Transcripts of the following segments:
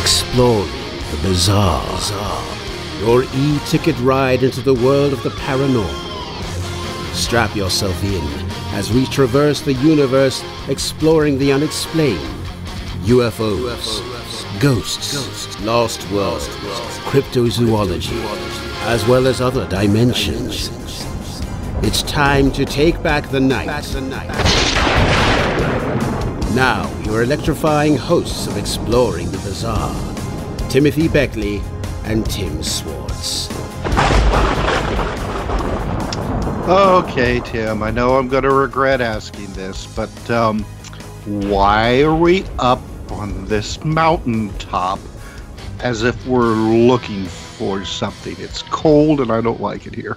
Exploring the bizarre. Your e-ticket ride into the world of the paranormal. Strap yourself in as we traverse the universe exploring the unexplained. UFOs, ghosts, lost worlds, cryptozoology, as well as other dimensions. It's time to take back the night. Now, your electrifying hosts of Exploring the Bizarre, Timothy Beckley and Tim Swartz. Okay, Tim, I know I'm going to regret asking this, but why are we up on this mountaintop as if we're looking for something? It's cold and I don't like it here.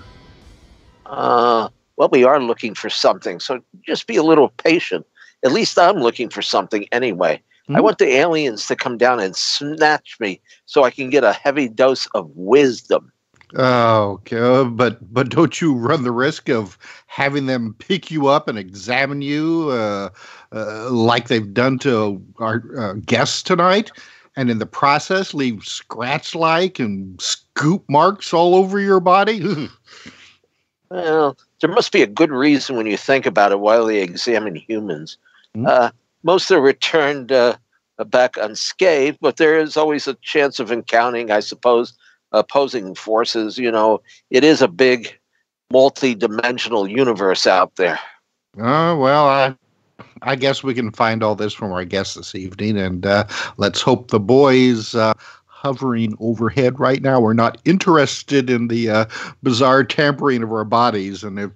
Well, we are looking for something, so just be a little patient. At least I'm looking for something anyway. I want the aliens to come down and snatch me so I can get a heavy dose of wisdom. Oh, okay. But don't you run the risk of having them pick you up and examine you like they've done to our guests tonight, and in the process leave scratch-like and scoop marks all over your body? Well, there must be a good reason when you think about it why they examine humans. Most are returned back unscathed, but there is always a chance of encountering, I suppose, opposing forces. You know, it is a big, multi-dimensional universe out there. Well, I guess we can find all this from our guests this evening, and let's hope the boys hovering overhead right now are not interested in the bizarre tampering of our bodies. And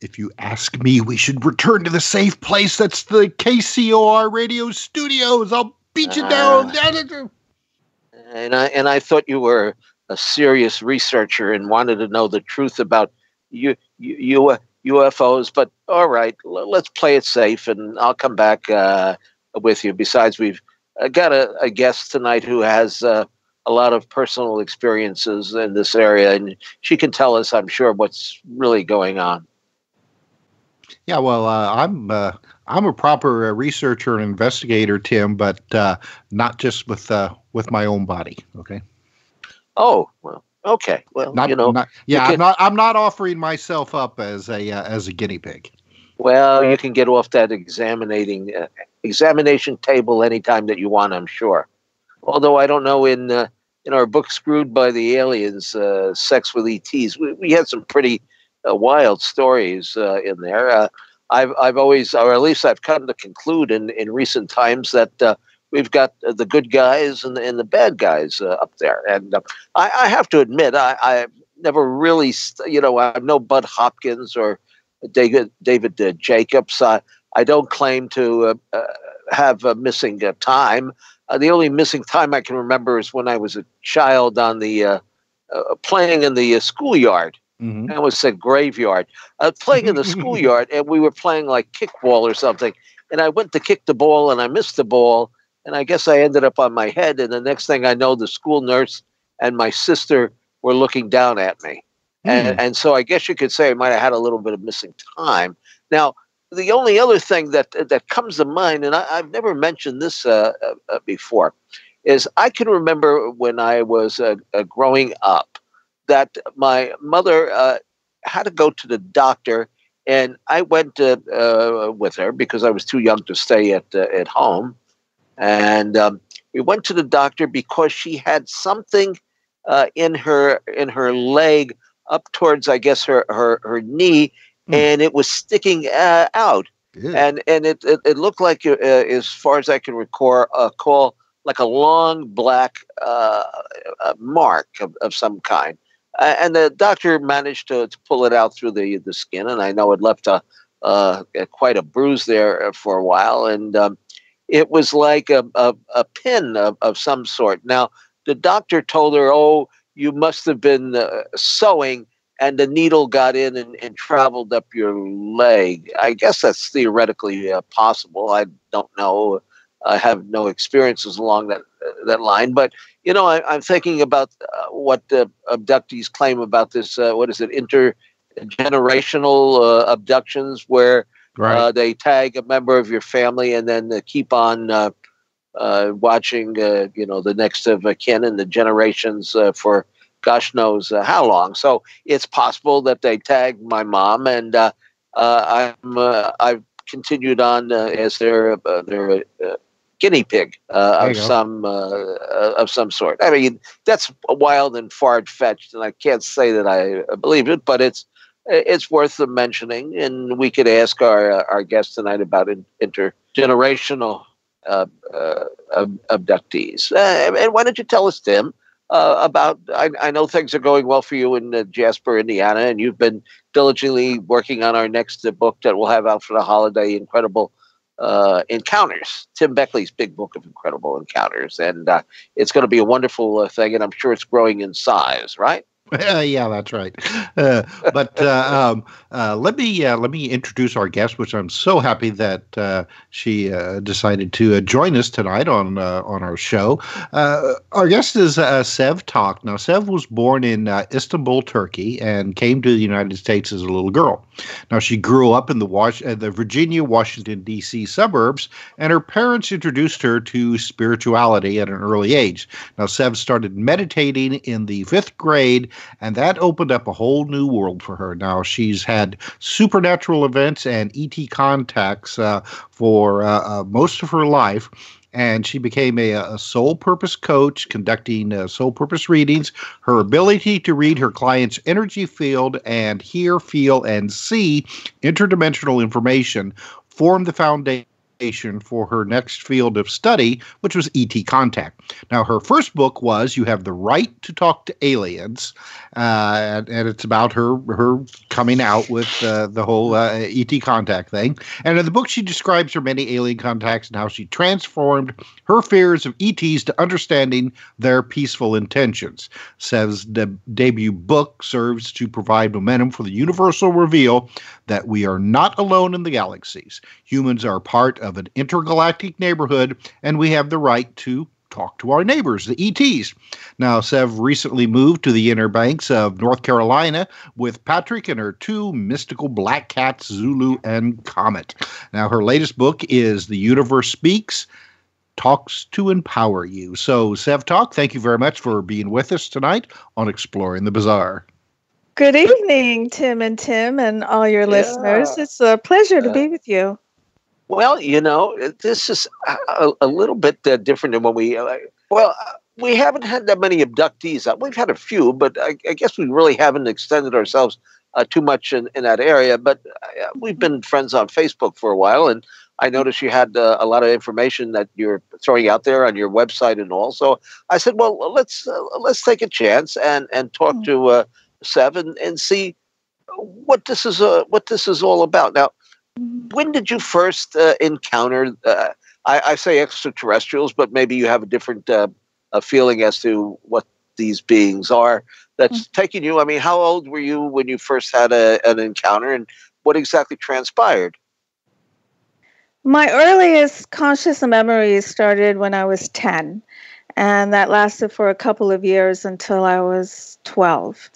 if you ask me, we should return to the safe place. That's the KCOR radio studios. I'll beat you down. And I thought you were a serious researcher and wanted to know the truth about UFOs. But all right, let's play it safe, and I'll come back with you. Besides, we've got a guest tonight who has a lot of personal experiences in this area, and she can tell us, I'm sure, what's really going on. Yeah, well, I'm a proper researcher and investigator, Tim, but not just with my own body. Okay. Oh, well, okay. Well, I'm not offering myself up as a guinea pig. Well, you can get off that examination table anytime that you want, I'm sure. Although I don't know, in our book Screwed by the Aliens, Sex with ETs, we had some pretty wild stories in there. I've always, or at least I've come to conclude in recent times that we've got the good guys and the bad guys up there. And I have to admit, I've never really, I'm no Bud Hopkins or David Jacobs. I don't claim to have a missing time. The only missing time I can remember is when I was a child on the playing in the schoolyard. I almost said graveyard. Playing in the schoolyard, and we were playing like kickball or something. And I went to kick the ball, and I missed the ball. And I guess I ended up on my head. And the next thing I know, the school nurse and my sister were looking down at me. And so I guess you could say I might have had a little bit of missing time. Now, the only other thing that comes to mind, and I've never mentioned this before, is I can remember when I was growing up that my mother had to go to the doctor, and I went with her because I was too young to stay at home. And we went to the doctor because she had something in her leg up towards, I guess, her knee, and it was sticking out. Yeah. And it looked like, as far as I can recall, like a long black mark of some kind. And the doctor managed to pull it out through the skin, and I know it left quite a bruise there for a while. And it was like a pin of some sort. Now, the doctor told her, "Oh, you must have been sewing, and the needle got in and traveled up your leg." I guess that's theoretically possible. I don't know. I have no experiences along that line. But, I'm thinking about what the abductees claim about this, what is it, intergenerational abductions, where they tag a member of your family and then keep on watching, the next of kin and the generations for gosh knows how long. So it's possible that they tagged my mom, and I've continued on as their guinea pig There you of some sort. I mean, that's wild and far fetched, and I can't say that I believe it, but it's worth mentioning, and we could ask our guest tonight about intergenerational abductees. And why don't you tell us, Tim, about? I know things are going well for you in Jasper, Indiana, and you've been diligently working on our next book that we'll have out for the holiday, Incredible Encounters, Tim Beckley's big book of incredible encounters, and it's going to be a wonderful thing, and I'm sure it's growing in size, right? Yeah, that's right. But let me introduce our guest, which I'm so happy that she decided to join us tonight on our show. Our guest is Sev Tok. Now, Sev was born in Istanbul, Turkey, and came to the United States as a little girl. Now, she grew up in the Virginia, Washington, D.C. suburbs, and her parents introduced her to spirituality at an early age. Now, Sev started meditating in the 5th grade, and that opened up a whole new world for her. Now, she's had supernatural events and ET contacts for most of her life, and she became a soul purpose coach, conducting soul purpose readings. Her ability to read her client's energy field and hear, feel, and see interdimensional information formed the foundation for her next field of study, which was ET contact. Now, her first book was You Have the Right to Talk to Aliens, and it's about her coming out with the whole ET contact thing. And in the book, she describes her many alien contacts and how she transformed her fears of ETs to understanding their peaceful intentions. Sev's debut book serves to provide momentum for the universal reveal that we are not alone in the galaxies. Humans are part of an intergalactic neighborhood, and we have the right to talk to our neighbors, the ETs. Now, Sev recently moved to the inner banks of North Carolina with Patrick and her 2 mystical black cats, Zulu and Comet. Now, her latest book is The Universe Speaks, Talks to Empower You. So, Sev Tok, thank you very much for being with us tonight on Exploring the Bizarre. Good evening, Tim and all your listeners. It's a pleasure to be with you. Well, this is a little bit different than when we haven't had that many abductees. We've had a few, but I guess we really haven't extended ourselves too much in that area. But we've been friends on Facebook for a while, and I noticed you had a lot of information that you're throwing out there on your website and all. So I said, well, let's take a chance and talk to Sev and see what this is all about. Now, when did you first encounter? I say extraterrestrials, but maybe you have a different a feeling as to what these beings are that's taking you. I mean, how old were you when you first had an encounter, and what exactly transpired? My earliest conscious memories started when I was 10, and that lasted for a couple of years until I was 12.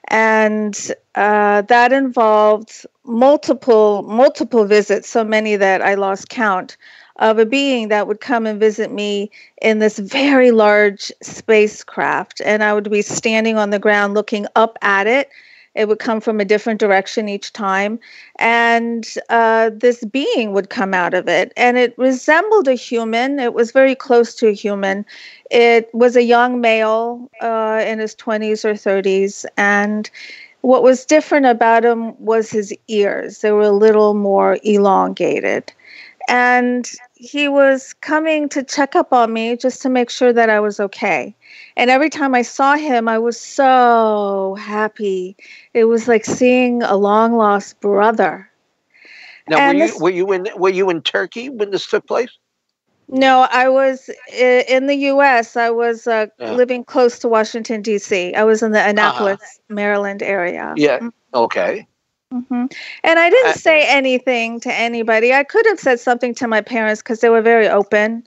And that involved multiple visits, so many that I lost count, of a being that would come and visit me in this very large spacecraft. And I would be standing on the ground looking up at it. It would come from a different direction each time. And this being would come out of it. And it resembled a human. It was very close to a human. It was a young male in his 20s or 30s. And what was different about him was his ears. They were a little more elongated. And he was coming to check up on me just to make sure that I was okay. And every time I saw him, I was so happy. It was like seeing a long lost brother. Now, were you in Turkey when this took place? No, I was in the U.S. I was living close to Washington, D.C. I was in the Annapolis, Maryland area. Yeah. Okay. Mm-hmm. And I didn't say anything to anybody. I could have said something to my parents because they were very open,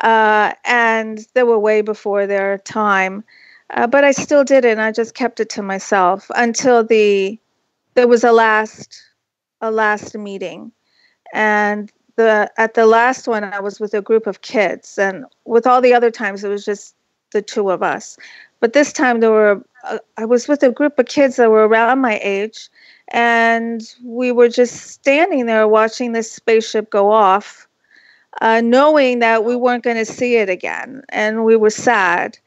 and they were way before their time. But I still didn't. I just kept it to myself until there was a last meeting, and at the last one, I was with a group of kids, and with all the other times, it was just the two of us. But this time, I was with a group of kids that were around my age, and we were just standing there watching this spaceship go off, knowing that we weren't going to see it again, and we were sad.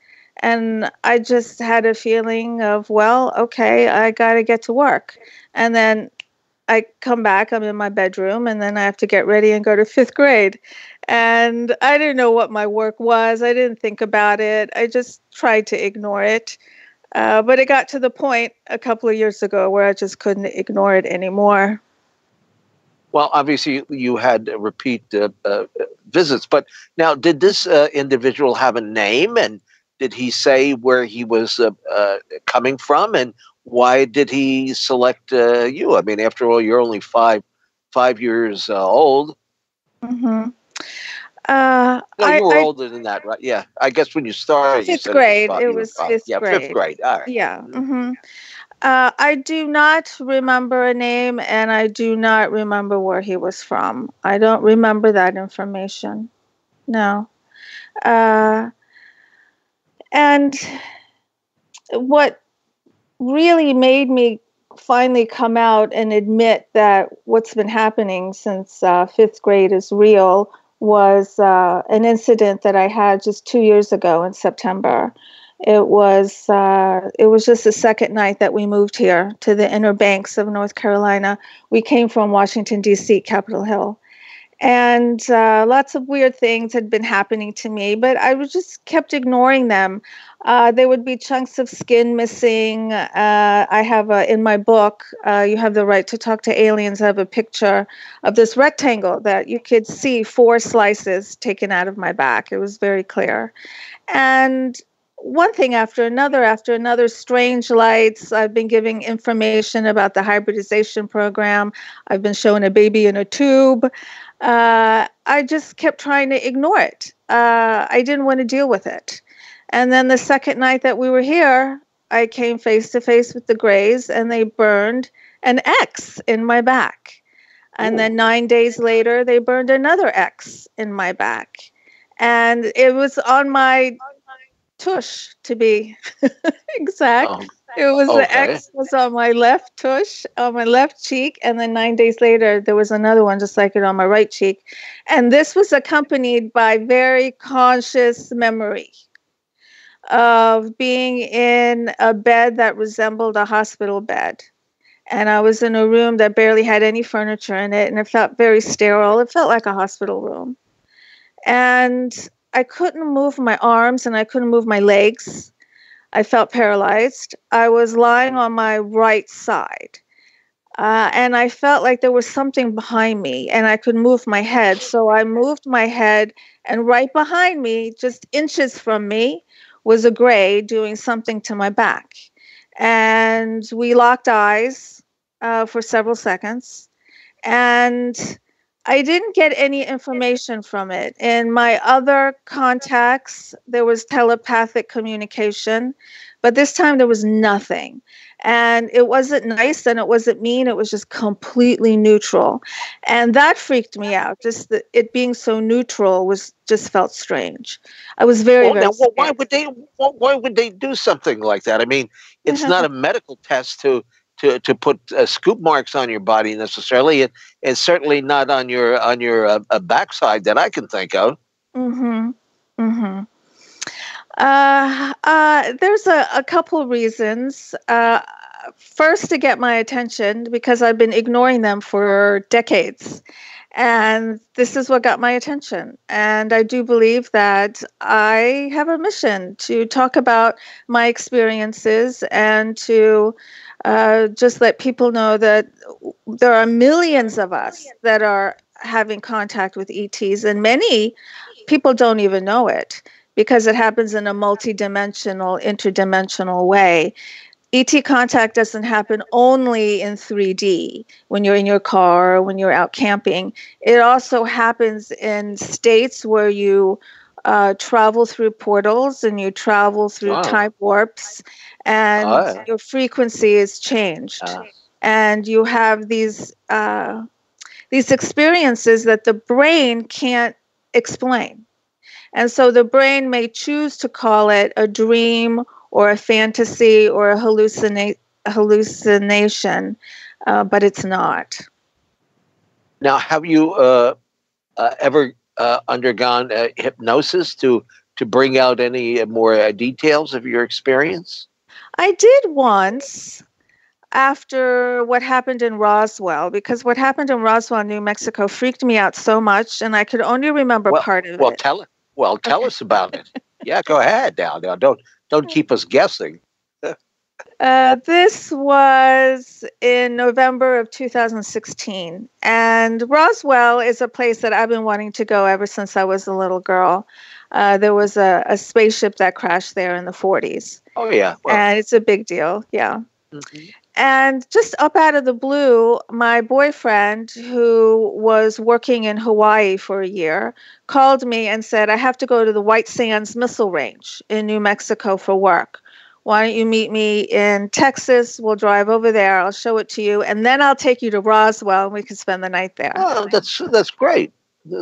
And I just had a feeling of, well, okay, I got to get to work. And then I come back, I'm in my bedroom, and then I have to get ready and go to 5th grade. And I didn't know what my work was. I didn't think about it. I just tried to ignore it. But it got to the point a couple of years ago where I just couldn't ignore it anymore. Well, obviously, you had repeat visits. But now, did this individual have a name? And did he say where he was coming from? And why did he select you? I mean, after all, you're only five years old. Mm-hmm. No, you were older than that, right? Yeah, I guess when you started, you said grade. It was 5th grade. 5th grade. All right. Yeah. Mm-hmm. I do not remember a name, and I do not remember where he was from. I don't remember that information. No. And what really made me finally come out and admit that what's been happening since 5th grade is real was an incident that I had just 2 years ago in September. It was just the second night that we moved here to the Inner Banks of North Carolina. We came from Washington, D.C., Capitol Hill. And lots of weird things had been happening to me, but I was just kept ignoring them. There would be chunks of skin missing. I have in my book, You Have the Right to Talk to Aliens, I have a picture of this rectangle that you could see 4 slices taken out of my back. It was very clear. And one thing after another, strange lights. I've been giving information about the hybridization program. I've been showing a baby in a tube. I just kept trying to ignore it. I didn't want to deal with it. And then the second night that we were here, I came face to face with the Greys, and they burned an X in my back. And then 9 days later, they burned another X in my back. And it was on my tush, to be exact. It was the X was on my left tush, on my left cheek, and then 9 days later there was another one just like it on my right cheek. And this was accompanied by very conscious memory of being in a bed that resembled a hospital bed. And I was in a room that barely had any furniture in it, and it felt very sterile. It felt like a hospital room. And I couldn't move my arms and I couldn't move my legs. I felt paralyzed. I was lying on my right side. And I felt like there was something behind me and I could move my head. So I moved my head, and right behind me, just inches from me, was a Grey doing something to my back. And we locked eyes for several seconds. And I didn't get any information from it. In my other contacts, there was telepathic communication, but this time there was nothing. And it wasn't nice and it wasn't mean. It was just completely neutral. And that freaked me out. Just it being so neutral just felt strange. I was very scared. Why would they do something like that? I mean, it's not a medical test to put scoop marks on your body necessarily, and certainly not on your backside that I can think of. Mm-hmm. Mm-hmm. There's a couple reasons. First, to get my attention, because I've been ignoring them for decades. And this is what got my attention. And I do believe that I have a mission to talk about my experiences and to just let people know that there are millions of us that are having contact with ETs, and many people don't even know it because it happens in a multidimensional, interdimensional way. ET contact doesn't happen only in 3D when you're in your car or when you're out camping. It also happens in states where you travel through portals and you travel through time warps, and your frequency is changed. And you have these these experiences that the brain can't explain. And so the brain may choose to call it a dream or a fantasy or a hallucination, but it's not. Now, have you ever undergone hypnosis to bring out any more details of your experience? I did once after what happened in Roswell, because what happened in Roswell, New Mexico, freaked me out so much, and I could only remember part of it. Tell us about it. Yeah, go ahead now. Don't keep us guessing. This was in November of 2016, and Roswell is a place that I've been wanting to go ever since I was a little girl. There was a spaceship that crashed there in the 40s. Oh, yeah. Well, and it's a big deal, yeah. mhm. And just up out of the blue, my boyfriend, who was working in Hawaii for a year, called me and said, I have to go to the White Sands Missile Range in New Mexico for work. Why don't you meet me in Texas? We'll drive over there. I'll show it to you. And then I'll take you to Roswell and we can spend the night there. Oh, that's great.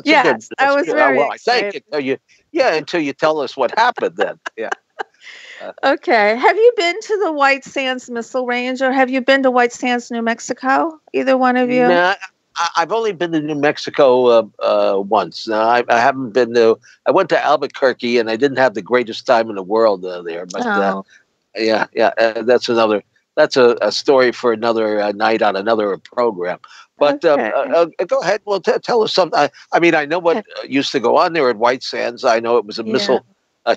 Yes, I was very excited. Until you tell us what happened then. Yeah. Okay. Have you been to the White Sands Missile Range or have you been to White Sands, New Mexico? Either one of you? Nah, I've only been to New Mexico once. No, I haven't been to. I went to Albuquerque and I didn't have the greatest time in the world there. But that's another. That's a story for another night on another program. But Okay. go ahead. Well, tell us something. I mean, I know what used to go on there at White Sands. I know it was a missile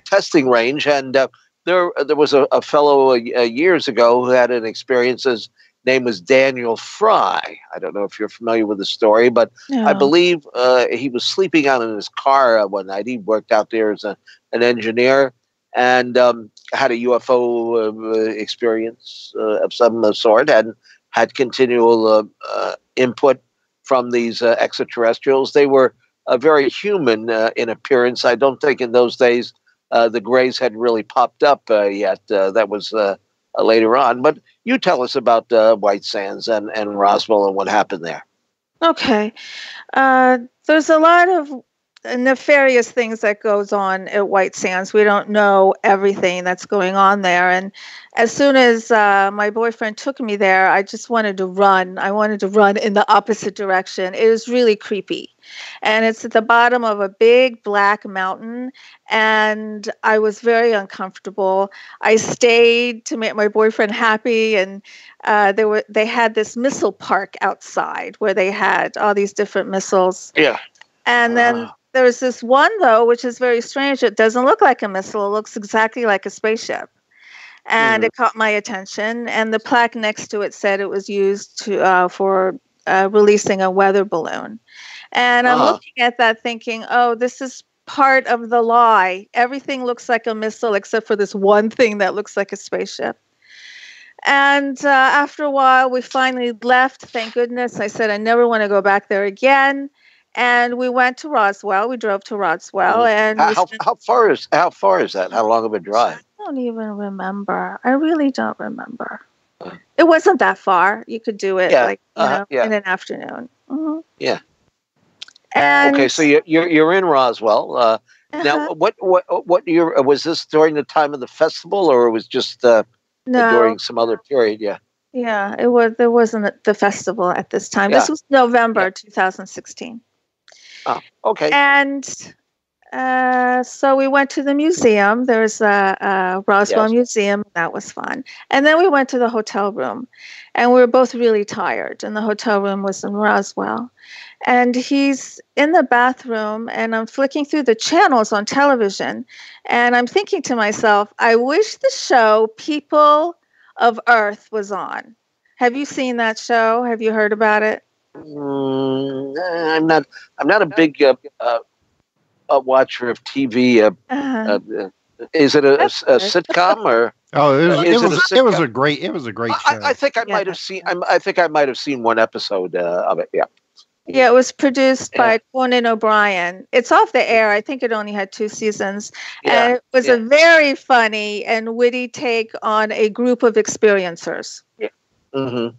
testing range, and there was a fellow years ago who had an experience. His name was Daniel Fry. I don't know if you're familiar with the story, but I believe he was sleeping out in his car one night. He worked out there as an engineer and had a UFO experience of some sort and had continual input from these extraterrestrials. They were very human in appearance. I don't think in those days the Greys had really popped up yet. That was later on. But you tell us about White Sands and Roswell and what happened there. Okay. There's a lot of nefarious things that goes on at White Sands. We don't know everything that's going on there. And as soon as my boyfriend took me there, I just wanted to run. I wanted to run in the opposite direction. It was really creepy. And it's at the bottom of a big black mountain. And I was very uncomfortable. I stayed to make my boyfriend happy. And they had this missile park outside where they had all these different missiles. Yeah. And then there was this one, though, which is very strange. It doesn't look like a missile. It looks exactly like a spaceship. And it caught my attention. And the plaque next to it said it was used for releasing a weather balloon. And I'm looking at that thinking, oh, this is part of the lie. Everything looks like a missile except for this one thing that looks like a spaceship. And after a while, we finally left. Thank goodness. I said, I never want to go back there again. And we went to Roswell. We drove to Roswell. And how far is that? How long of a drive? I don't even remember. I really don't remember. It wasn't that far. You could do it in an afternoon. Mm-hmm. Yeah. And okay, so you're in Roswell. Now, what year was this? During the time of the festival, or it was just during some other period? Yeah. Yeah, it was. There wasn't the festival at this time. This was November 2016. Oh, okay. And so we went to the museum. There's a Roswell Museum. That was fun. And then we went to the hotel room. And we were both really tired. And the hotel room was in Roswell. And he's in the bathroom. And I'm flicking through the channels on television. And I'm thinking to myself, I wish the show People of Earth was on. Have you seen that show? Have you heard about it? I'm not a big watcher of TV. Is it a sitcom or? Oh, it was a great show. I think I might have seen. I think I might have seen one episode of it. Yeah. Yeah, it was produced by Conan O'Brien. It's off the air. I think it only had 2 seasons. Yeah, and it was a very funny and witty take on a group of experiencers. Yeah. Mm-hmm.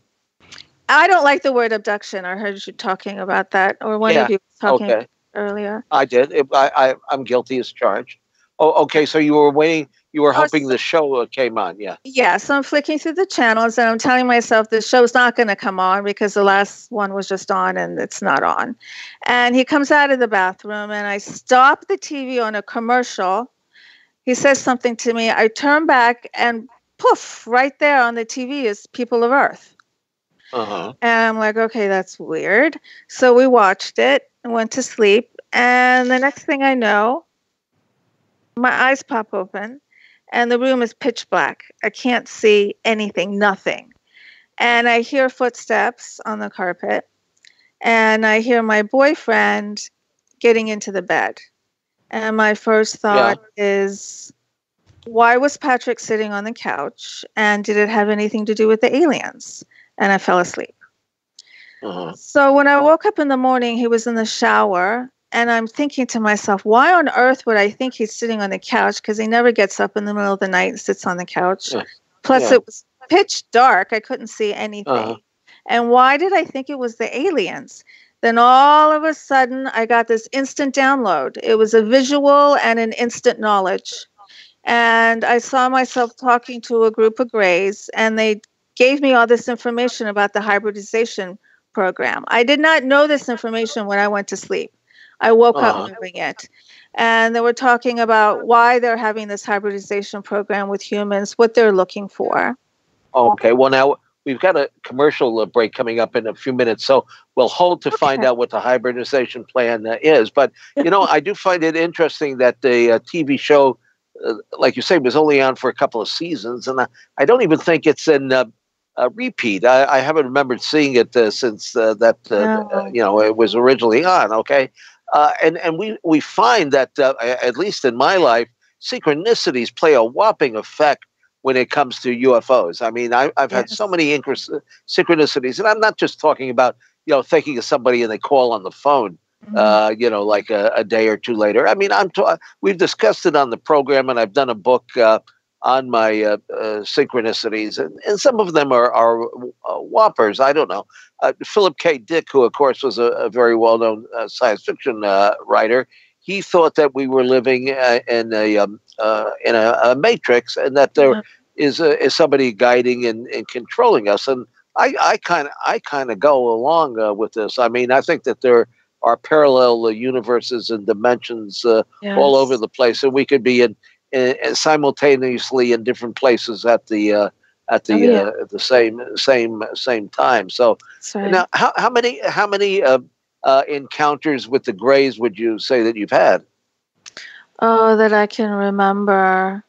I don't like the word abduction. I heard you talking about that, or one Yeah. of you was talking Okay. earlier. I did. I'm guilty as charged. Oh, okay. So you were waiting. You were Oh, hoping the show came on. Yeah. yeah, so I'm flicking through the channels and I'm telling myself the show's not going to come on because the last one was just on and it's not on. And he comes out of the bathroom and I stop the TV on a commercial. He says something to me. I turn back and poof, right there on the TV is People of Earth. Uh-huh. And I'm like, okay, that's weird. So we watched it and went to sleep. And the next thing I know, my eyes pop open and the room is pitch black. I can't see anything, nothing. And I hear footsteps on the carpet and I hear my boyfriend getting into the bed. And my first thought is, why was Patrick sitting on the couch? And did it have anything to do with the aliens? And I fell asleep. Uh-huh. So when I woke up in the morning, he was in the shower. And I'm thinking to myself, why on earth would I think he's sitting on the couch? Because he never gets up in the middle of the night and sits on the couch. Yeah. Plus, it was pitch dark. I couldn't see anything. Uh-huh. And why did I think it was the aliens? Then all of a sudden, I got this instant download. It was a visual and an instant knowledge. And I saw myself talking to a group of Greys, and they gave me all this information about the hybridization program. I did not know this information when I went to sleep. I woke up knowing it. And they were talking about why they're having this hybridization program with humans, what they're looking for. Okay. Well, now we've got a commercial break coming up in a few minutes, so we'll hold to find out what the hybridization plan is. But, I do find it interesting that the TV show, like you say, was only on for a couple of seasons. And I don't even think it's in a repeat. I haven't remembered seeing it since it was originally on. Okay. And we find that, at least in my life, synchronicities play a whopping effect when it comes to UFOs. I mean, I've had so many synchronicities, and I'm not just talking about, thinking of somebody and they call on the phone, like a day or two later. I mean, we've discussed it on the program, and I've done a book on my synchronicities, and some of them are whoppers. I don't know. Philip K. Dick, who of course was a very well-known science fiction writer, he thought that we were living in a matrix, and that there is somebody guiding and controlling us. And I kind of go along with this. I mean, I think that there are parallel universes and dimensions all over the place, and we could be in simultaneously in different places at the same time. So now, how many encounters with the Greys would you say that you've had? Oh, that I can remember.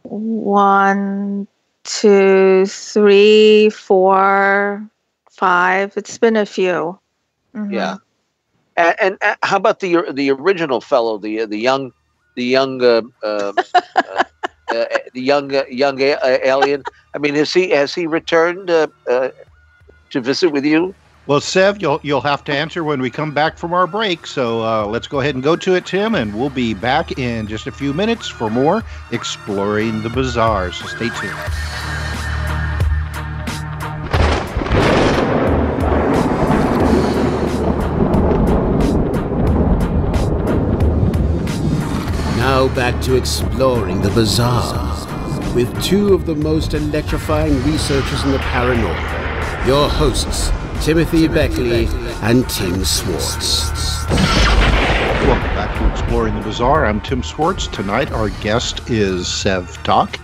1, 2, 3, 4, 5. It's been a few. Mm-hmm. Yeah. And how about the original fellow, the young alien? I mean, has he returned to visit with you? Well, Sev, you'll have to answer when we come back from our break. So let's go ahead and go to it, Tim, and we'll be back in just a few minutes for more Exploring the Bizarre. So stay tuned. Now back to Exploring the Bizarre with two of the most electrifying researchers in the paranormal, your hosts, Timothy Beckley and Tim Swartz. Welcome back to Exploring the Bizarre. I'm Tim Swartz. Tonight our guest is Sev Tok.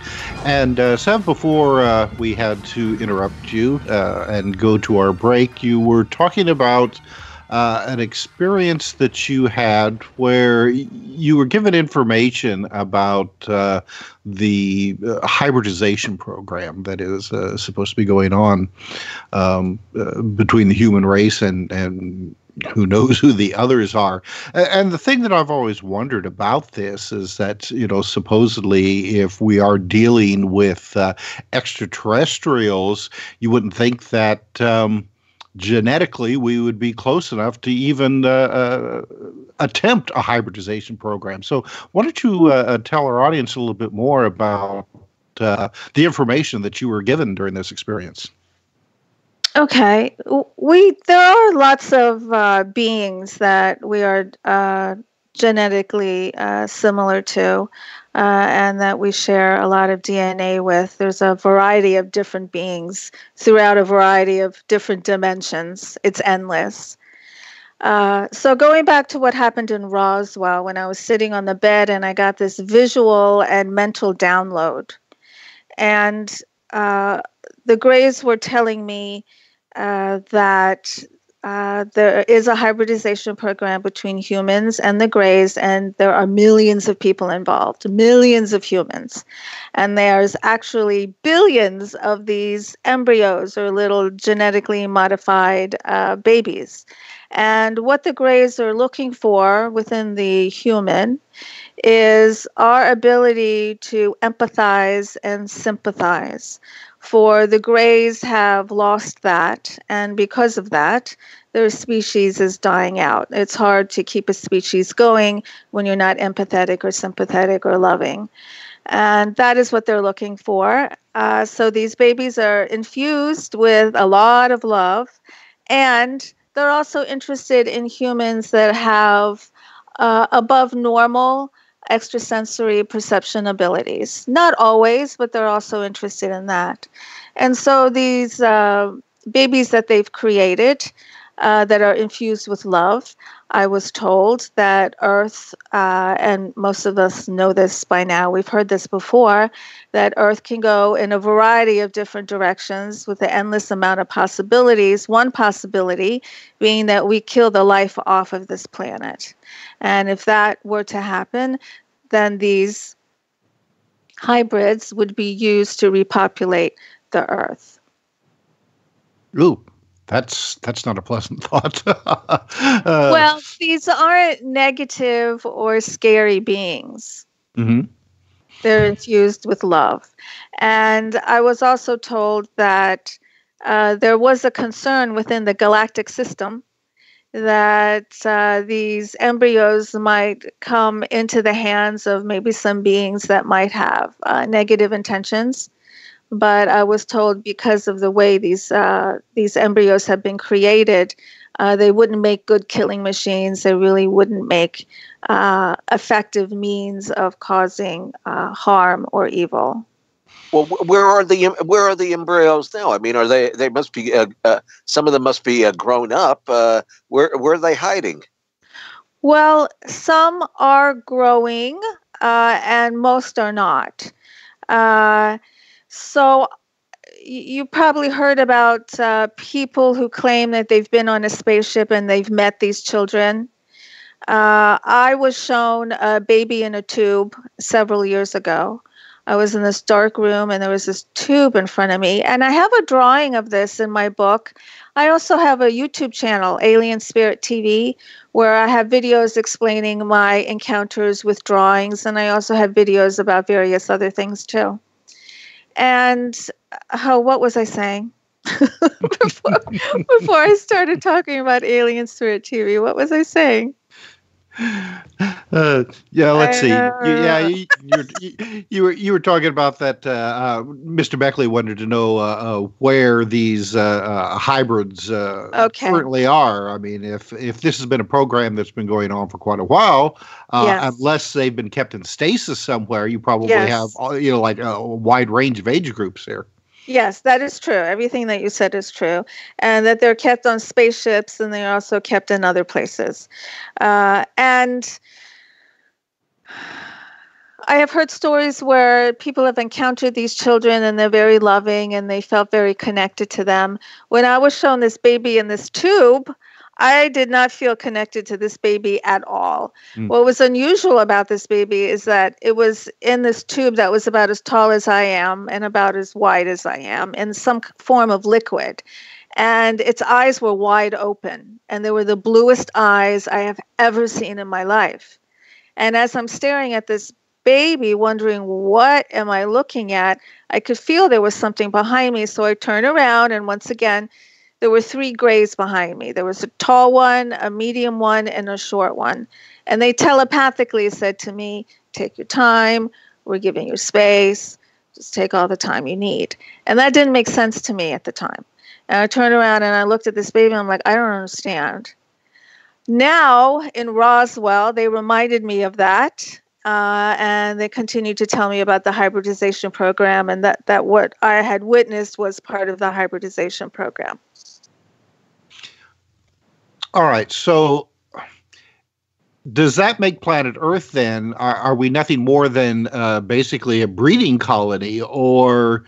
And Sev, before we had to interrupt you and go to our break, you were talking about an experience that you had where you were given information about the hybridization program that is supposed to be going on between the human race and who knows who the others are. And the thing that I've always wondered about this is that, supposedly if we are dealing with extraterrestrials, you wouldn't think that genetically we would be close enough to even attempt a hybridization program. So why don't you tell our audience a little bit more about the information that you were given during this experience? Okay, there are lots of beings that we are genetically similar to, and that we share a lot of DNA with. There's a variety of different beings throughout a variety of different dimensions. It's endless. So going back to what happened in Roswell, when I was sitting on the bed and I got this visual and mental download, and the Greys were telling me that there is a hybridization program between humans and the Greys, and there are millions of people involved, millions of humans. And there's actually billions of these embryos or little genetically modified babies. And what the Greys are looking for within the human is our ability to empathize and sympathize. For the Greys have lost that, and because of that, their species is dying out. It's hard to keep a species going when you're not empathetic or sympathetic or loving. And that is what they're looking for. So these babies are infused with a lot of love, and they're also interested in humans that have above normal extrasensory perception abilities. Not always, but they're also interested in that. And so these babies that they've created that are infused with love, I was told that Earth, and most of us know this by now, we've heard this before, that Earth can go in a variety of different directions with an endless amount of possibilities. One possibility being that we kill the life off of this planet. And if that were to happen, then these hybrids would be used to repopulate the Earth. Ooh, that's not a pleasant thought. Well, these aren't negative or scary beings. Mm-hmm. They're infused with love. And I was also told that there was a concern within the galactic system that these embryos might come into the hands of maybe some beings that might have negative intentions. But I was told because of the way these embryos have been created, they wouldn't make good killing machines. They really wouldn't make effective means of causing harm or evil. Well, where are the embryos now? I mean, are they must be some of them must be grown up. Where are they hiding? Well, some are growing, and most are not. So you probably heard about people who claim that they've been on a spaceship and they've met these children. I was shown a baby in a tube several years ago. I was in this dark room and there was this tube in front of me. And I have a drawing of this in my book. I also have a YouTube channel, Alien Spirit TV, where I have videos explaining my encounters with drawings. And I also have videos about various other things too. And what was I saying? before I started talking about Alien Spirit TV, what was I saying? Yeah, let's see. You were talking about that. Mr. Beckley wanted to know where these hybrids currently are. I mean, if this has been a program that's been going on for quite a while, unless they've been kept in stasis somewhere, you probably have like a wide range of age groups there. Yes, that is true. Everything that you said is true. And that they're kept on spaceships and they're also kept in other places. And I have heard stories where people have encountered these children and they're very loving and they felt very connected to them. When I was shown this baby in this tube, I did not feel connected to this baby at all. What was unusual about this baby is that it was in this tube that was about as tall as I am and about as wide as I am in some form of liquid. And its eyes were wide open. And they were the bluest eyes I have ever seen in my life. And as I'm staring at this baby, wondering what am I looking at, I could feel there was something behind me. So I turned around and once again, there were 3 grays behind me. There was a tall one, a medium one, and a short one. And they telepathically said to me, take your time. We're giving you space. Just take all the time you need. And that didn't make sense to me at the time. And I turned around and I looked at this baby and I'm like, I don't understand. Now in Roswell, they reminded me of that. And they continued to tell me about the hybridization program, and that what I had witnessed was part of the hybridization program. All right. So does that make planet Earth then? Are we nothing more than basically a breeding colony, or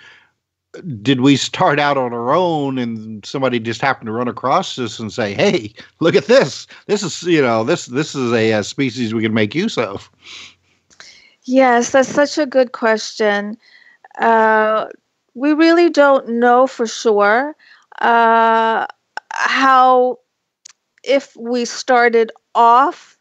did we start out on our own and somebody just happened to run across us and say, "Hey, look at this. This is, this is a species we can make use of"? Yes, that's such a good question. We really don't know for sure how, if we started off.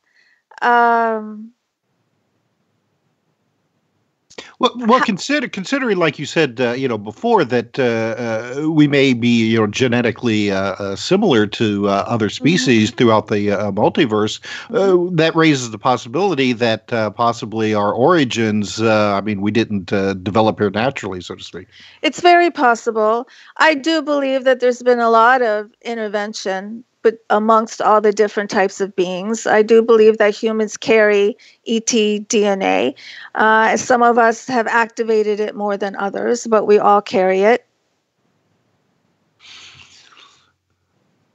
Well, considering, like you said, before, that we may be, genetically similar to other species throughout the multiverse, that raises the possibility that possibly our origins, we didn't develop here naturally, so to speak. It's very possible. I do believe that there's been a lot of intervention, but amongst all the different types of beings. I do believe that humans carry ET DNA. Some of us have activated it more than others, but we all carry it.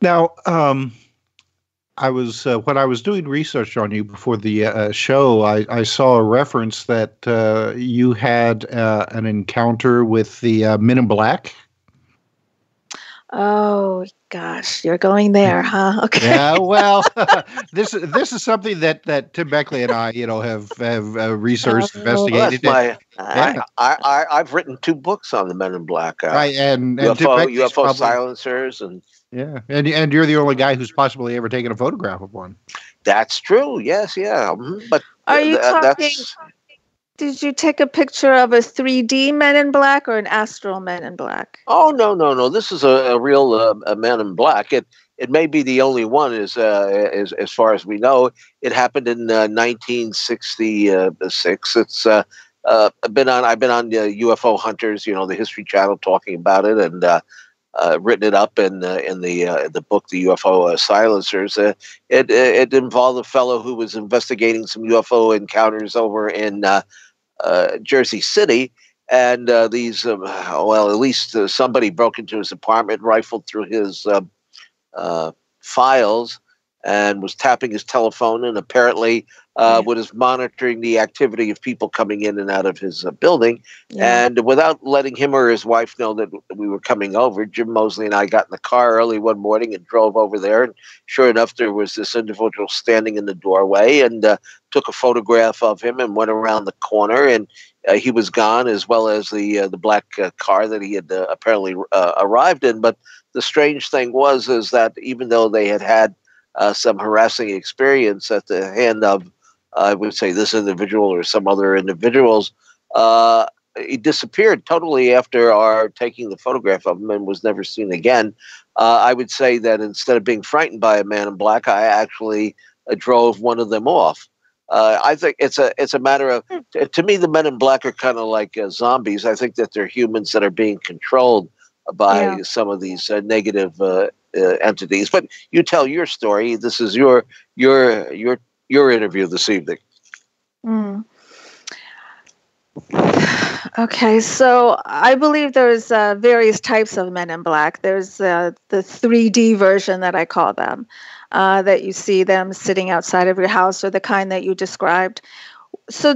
Now, I was when I was doing research on you before the show, I saw a reference that you had an encounter with the Men in Black. Oh gosh, you're going there, huh? Okay. Yeah, well, this is something that Tim Beckley and I, have researched, investigated. Well, I've written 2 books on the Men in Black. Right, and UFO probably, silencers, and and you're the only guy who's possibly ever taken a photograph of one. That's true. Yes, yeah. But are you talking? Did you take a picture of a 3D Men in Black or an astral Men in Black? Oh, no. This is a real Man in Black. It may be the only one, as far as we know. It happened in 1966. It's I've been on UFO Hunters, the History Channel, talking about it, and written it up in the book, The UFO Silencers. It involved a fellow who was investigating some UFO encounters over in Jersey City, and at least somebody broke into his apartment, rifled through his files, and was tapping his telephone, and apparently was monitoring the activity of people coming in and out of his building. Yeah. And without letting him or his wife know that we were coming over, Jim Mosley and I got in the car early one morning and drove over there. And sure enough, there was this individual standing in the doorway, and took a photograph of him and went around the corner, and he was gone, as well as the black car that he had apparently arrived in. But the strange thing is that even though they had some harassing experience at the hand of, I would say, this individual or some other individuals, he disappeared totally after our taking the photograph of him and was never seen again. I would say that instead of being frightened by a Man in Black, I actually drove one of them off. I think it's a matter of, to me, the Men in Black are kind of like zombies. I think that they're humans that are being controlled by some of these negative entities. But you tell your story. This is your interview this evening. Okay, so I believe there's various types of Men in Black. There's the 3D version that I call them, that you see them sitting outside of your house, or the kind that you described. So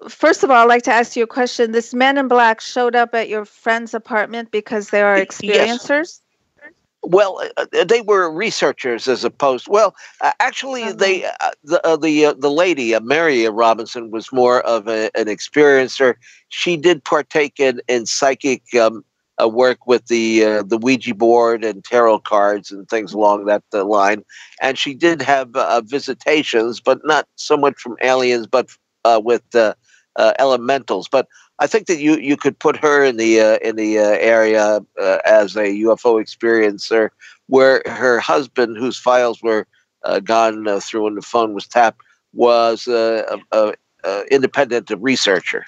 first of all, I'd like to ask you a question. This Men in Black showed up at your friend's apartment because they are experiencers? Yes. Well, they were researchers as opposed. Well, actually, the lady, Mary Robinson, was more of an experiencer. She did partake in psychic work with the Ouija board and tarot cards and things along that line. And she did have visitations, but not so much from aliens, but with elementals. But I think that you could put her in the area as a UFO experiencer, where her husband, whose files were gone through and the phone was tapped, was a independent researcher.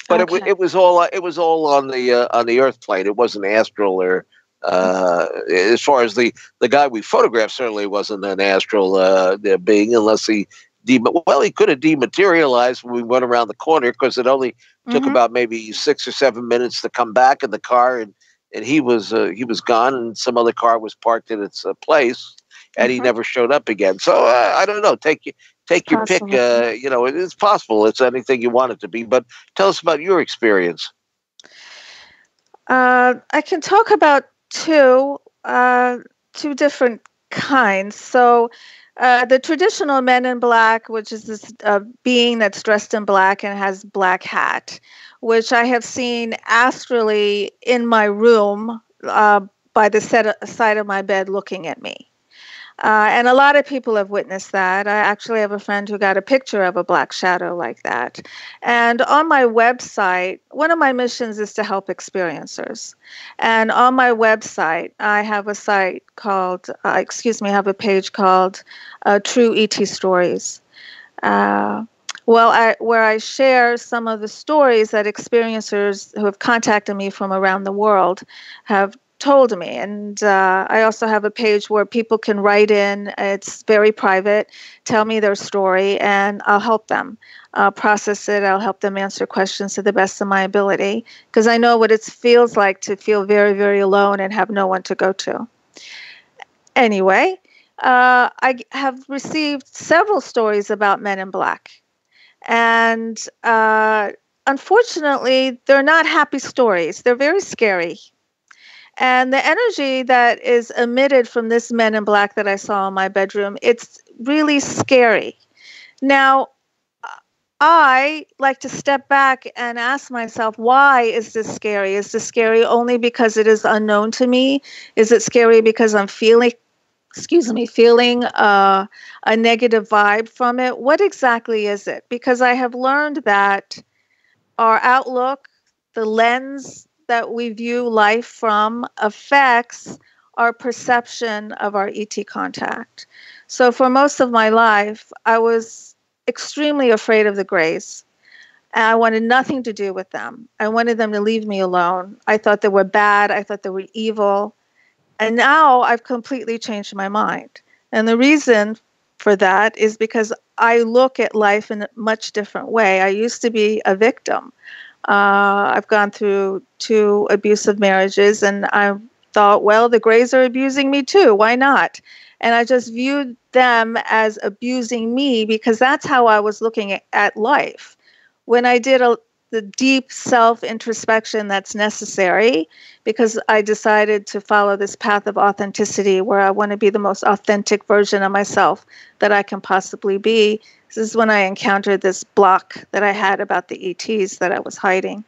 But it was all on the earth plane. It wasn't astral or As far as the guy we photographed, certainly wasn't an astral being, unless he he could have dematerialized when we went around the corner, because it only took about maybe 6 or 7 minutes to come back in the car, and he was gone, and some other car was parked in its place, and he never showed up again. So I don't know. Take your pick. It's possible. It's anything you want it to be. But tell us about your experience. I can talk about two different kinds. So the traditional Men in Black, which is this being that's dressed in black and has black hat, which I have seen astrally in my room by the side of my bed looking at me. And a lot of people have witnessed that. I actually have a friend who got a picture of a black shadow like that. And on my website, one of my missions is to help experiencers. And on my website, I have a site called, I have a page called True ET Stories. Where I share some of the stories that experiencers who have contacted me from around the world have told me. And I also have a page where people can write in. It's very private, tell me their story, and I'll help them process it. I'll help them answer questions to the best of my ability, because I know what it feels like to feel very, very alone and have no one to go to. Anyway, I have received several stories about Men in Black. And unfortunately, they're not happy stories. They're very scary. And the energy that is emitted from this Men in Black that I saw in my bedroom, it's really scary. Now, I like to step back and ask myself, why is this scary? Is this scary only because it is unknown to me? Is it scary because I'm feeling a negative vibe from it? What exactly is it? Because I have learned that our outlook, the lens that we view life from, affects our perception of our ET contact. So for most of my life, I was extremely afraid of the Greys. And I wanted nothing to do with them. I wanted them to leave me alone. I thought they were bad. I thought they were evil. And now I've completely changed my mind. And the reason for that is because I look at life in a much different way. I used to be a victim. I've gone through 2 abusive marriages, and I thought, well, the Greys are abusing me too. Why not? And I just viewed them as abusing me because that's how I was looking at life. When I did the deep self-introspection that's necessary, because I decided to follow this path of authenticity where I want to be the most authentic version of myself that I can possibly be. This is when I encountered this block that I had about the ETs that I was hiding.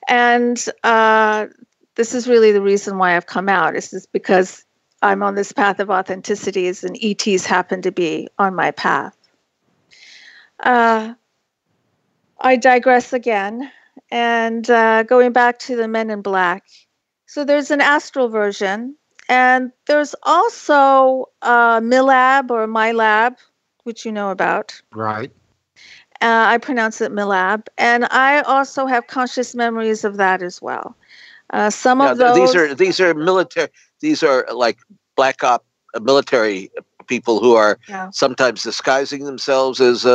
And this is really the reason why I've come out. It's just because I'm on this path of authenticities, and ETs happen to be on my path. I digress again, and going back to the Men in Black. So there's an astral version, and there's also MILAB or MyLab, which you know about. Right. I pronounce it MILAB, and I also have conscious memories of that as well. Some of those these are military. These are like black op military people who are sometimes disguising themselves as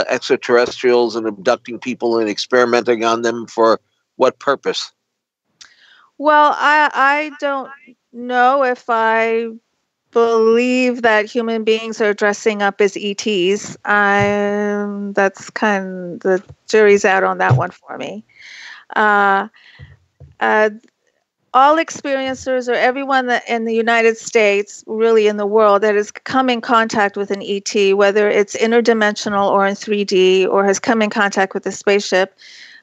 extraterrestrials and abducting people and experimenting on them for what purpose? Well, I don't know if I believe that human beings are dressing up as ETs. That's kind of, the jury's out on that one for me. All experiencers, or everyone that in the United States, really in the world, that has come in contact with an ET, whether it's interdimensional or in 3D, or has come in contact with a spaceship,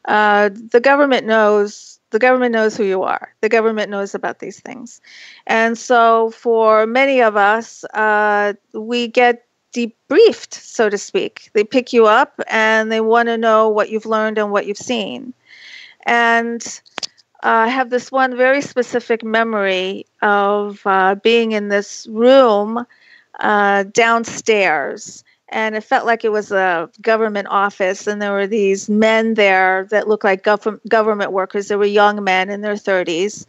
the government knows. The government knows who you are. The government knows about these things. And so for many of us, we get debriefed, so to speak. They pick you up and they want to know what you've learned and what you've seen. And I have this one very specific memory of being in this room downstairs. and it felt like it was a government office, and there were these men there that looked like government workers. They were young men in their 30s,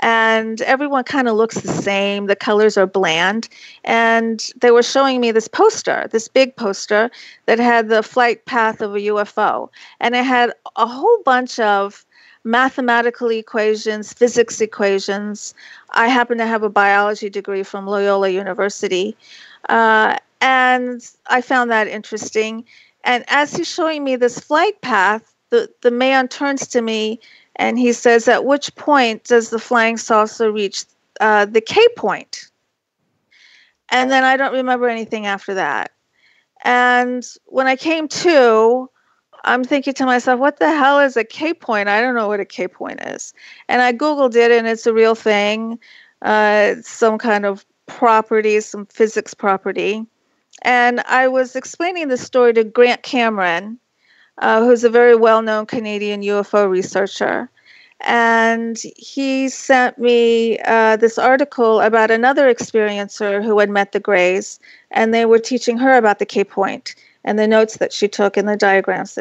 and everyone kind of looks the same. The colors are bland, and they were showing me this poster, this big poster that had the flight path of a UFO, and it had a whole bunch of mathematical equations, physics equations. I happen to have a biology degree from Loyola University. And I found that interesting. And as he's showing me this flight path, the man turns to me and he says, "At which point does the flying saucer reach the K point?" And then I don't remember anything after that. And when I came to, I'm thinking to myself, what the hell is a K point? I don't know what a K point is. And I Googled it, and it's a real thing. It's some kind of property, some physics property. And I was explaining this story to Grant Cameron, who's a very well-known Canadian UFO researcher. And he sent me this article about another experiencer who had met the Greys, and they were teaching her about the K point and the notes that she took and the diagrams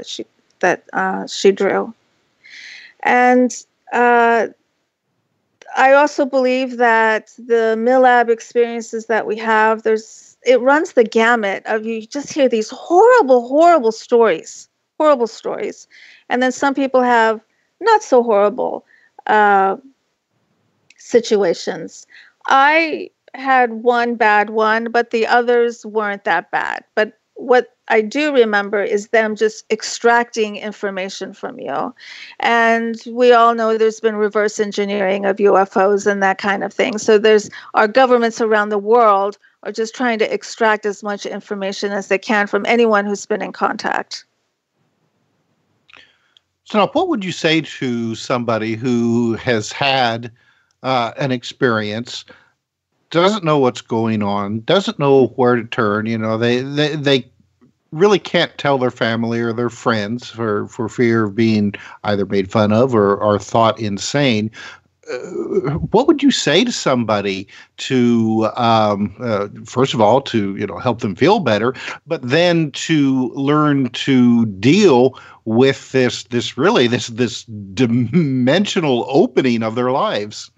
that she drew. And I also believe that the MILAB experiences that we have, it runs the gamut of, you just hear these horrible stories. And then some people have not so horrible situations. I had one bad one, but the others weren't that bad. But what I do remember is them just extracting information from you. And we all know there's been reverse engineering of UFOs and that kind of thing. So our governments around the world are just trying to extract as much information as they can from anyone who's been in contact. So now, what would you say to somebody who has had an experience, doesn't know what's going on, doesn't know where to turn? They really can't tell their family or their friends for fear of being either made fun of or thought insane. What would you say to somebody to, first of all, to help them feel better, but then to learn to deal with this dimensional opening of their lives?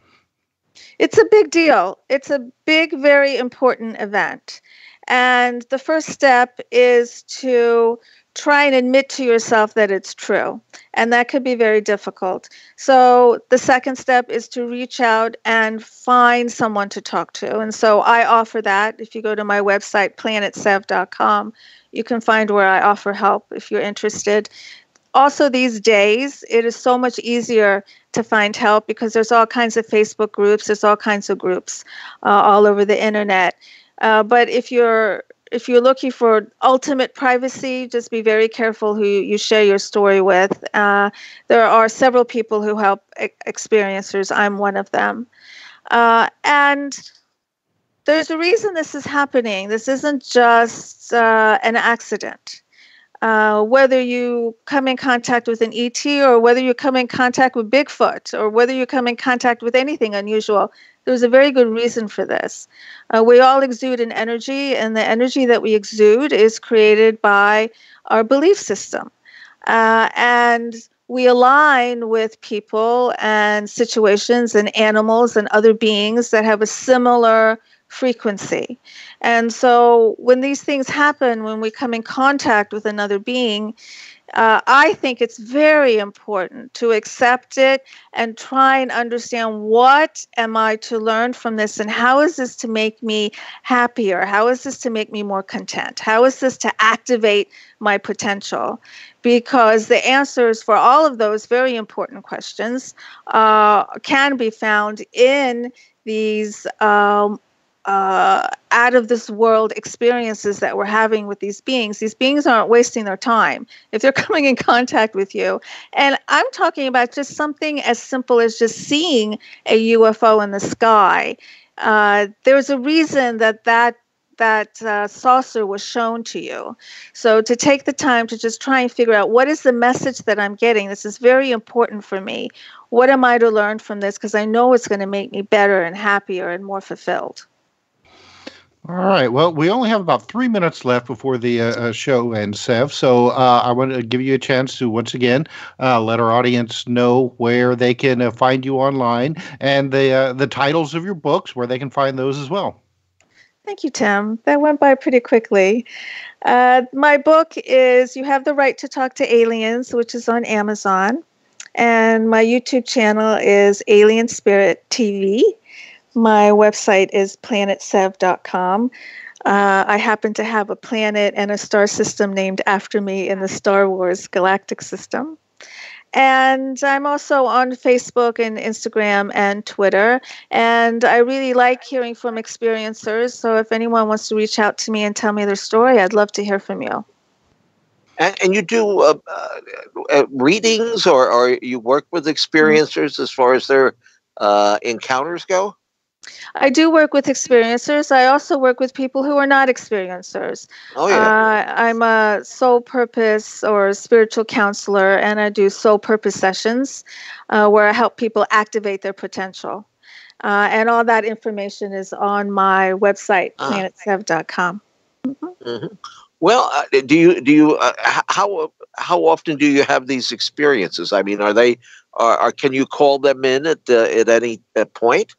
It's a big deal. It's a big, very important event. And the first step is to try and admit to yourself that it's true. And that could be very difficult. So the second step is to reach out and find someone to talk to. And so I offer that. If you go to my website, planetsev.com, you can find where I offer help if you're interested. Also, these days, it is so much easier to find help because there's all kinds of Facebook groups. There's all kinds of groups all over the internet. But if you're looking for ultimate privacy, just be very careful who you share your story with. There are several people who help experiencers. I'm one of them. And there's a reason this is happening. This isn't just an accident. Whether you come in contact with an ET or whether you come in contact with Bigfoot or whether you come in contact with anything unusual, there's a very good reason for this. We all exude an energy, and the energy that we exude is created by our belief system. And we align with people and situations and animals and other beings that have a similar frequency. And so when these things happen, when we come in contact with another being, I think it's very important to accept it and try and understand, what am I to learn from this, and how is this to make me happier? How is this to make me more content? How is this to activate my potential? Because the answers for all of those very important questions can be found in these out of this world experiences that we're having with these beings. These beings aren't wasting their time if they're coming in contact with you. And I'm talking about just something as simple as just seeing a UFO in the sky. There's a reason that saucer was shown to you. So to take the time to just try and figure out, what is the message that I'm getting? This is very important for me. What am I to learn from this? Because I know it's going to make me better and happier and more fulfilled. All right. Well, we only have about 3 minutes left before the show ends, Sev. So I want to give you a chance to once again let our audience know where they can find you online and the titles of your books, where they can find those as well. Thank you, Tim. That went by pretty quickly. My book is You Have the Right to Talk to Aliens, which is on Amazon. And my YouTube channel is Alien Spirit TV. My website is planetsev.com. I happen to have a planet and a star system named after me in the Star Wars galactic system. And I'm also on Facebook and Instagram and Twitter. And I really like hearing from experiencers. So if anyone wants to reach out to me and tell me their story, I'd love to hear from you. And you do readings, or you work with experiencers as far as their encounters go? I do work with experiencers. I also work with people who are not experiencers. Oh, yeah. I'm a soul purpose or spiritual counselor, and I do soul purpose sessions where I help people activate their potential. And all that information is on my website, planetsev.com. Mm-hmm. Mm-hmm. Well, do you how often do you have these experiences? I mean, can you call them in at any point?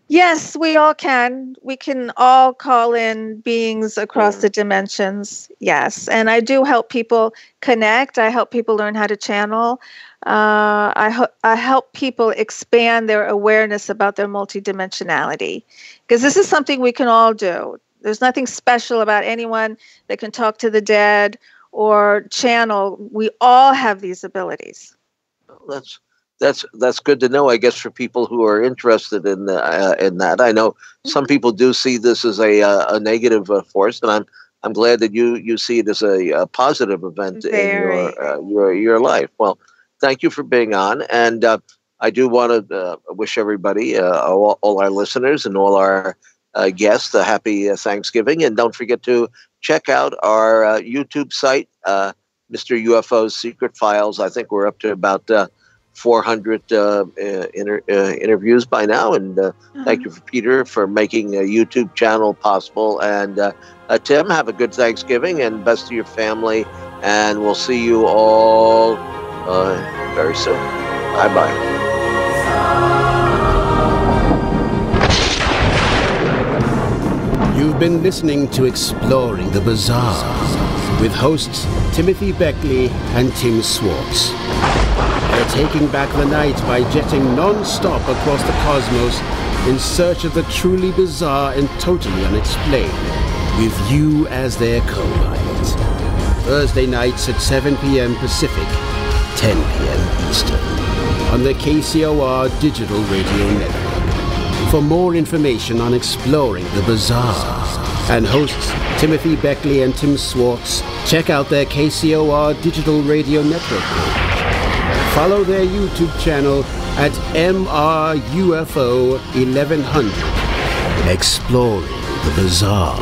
Yes, we all can. We can all call in beings across the dimensions. Yes. And I do help people connect. I help people learn how to channel. I help people expand their awareness about their multidimensionality, because this is something we can all do. There's nothing special about anyone that can talk to the dead or channel. We all have these abilities. That's good to know, I guess, for people who are interested in that. I know some people do see this as a negative force, and I'm glad that you see it as a positive event in your life. Well, thank you for being on, and I do want to wish everybody, all our listeners and all our guests, a happy Thanksgiving, and don't forget to check out our YouTube site, Mr. UFO's Secret Files. I think we're up to about 400 interviews by now, and thank you, Peter, for making a YouTube channel possible. And Tim, have a good Thanksgiving and best to your family, and we'll see you all very soon. Bye-bye. You've been listening to Exploring the Bizarre with hosts Timothy Beckley and Tim Swartz. They're taking back the night by jetting non-stop across the cosmos in search of the truly bizarre and totally unexplained, with you as their co-pilot. Thursday nights at 7 p.m. Pacific, 10 p.m. Eastern, on the KCOR Digital Radio Network. For more information on Exploring the Bizarre and hosts Timothy Beckley and Tim Swartz, check out their KCOR Digital Radio Network page. Follow their YouTube channel at MRUFO 1100. Exploring the Bizarre.